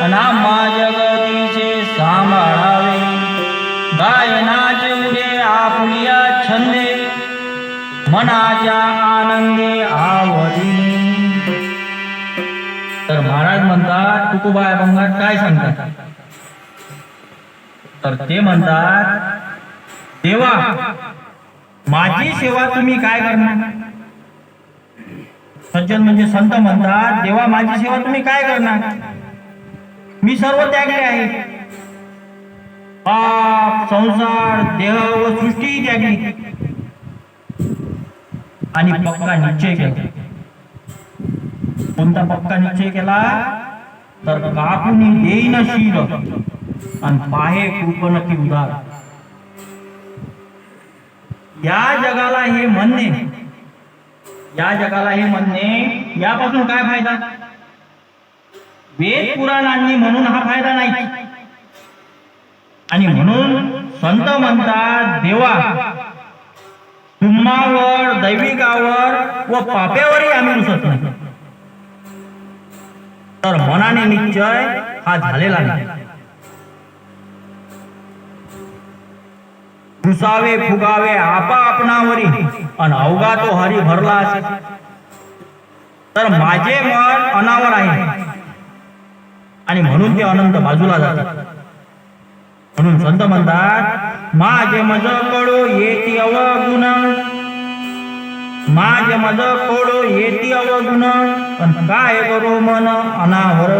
अनामा जगतीचे सांभाळावे, गायनाचे उडे आपुलिया छंदे, मनाच्या आनंदे आवडीने. तर महाराज म्हणतात, तुकोबा अभंगात काय सांगतात? तर ते म्हणतात, देवा माझी सेवा तुम्ही काय करणार? सज्जन म्हणजे संत म्हणतात, देवा माझी सेवा तुम्ही काय करणार? मी सर्व त्यागले आहे, पाप संसार देह व सृष्टी त्यागली आणि पक्का निश्चय केला. कोणता पक्का निश्चय केला? तर कापुनी देईन शील आणि पाहे कृपण की उदार. या जगाला हे म्हणणे, या जगाला हे म्हणणे, यापासून काय फायदा? वेद पुराणांनी म्हणून हा फायदा नाही. आणि म्हणून संत म्हणतात, देवा तुम्हावर, दैविकावर व पाप्यावरही आम्ही रुसत नाही. तर मनाने निश्चय हा झालेला नाही. घुसावे फुगावे आपा आपणावरी अन अवघा तो हरी भरला असे. तर माझे मन अनावर आहे आणि म्हणून ते अनंत बाजूला जातात. म्हणून संत म्हणतात, माझे मज कडो येती अवगुण, माझे मज कडो येती अवगुण, पण काय करू मन अनावर.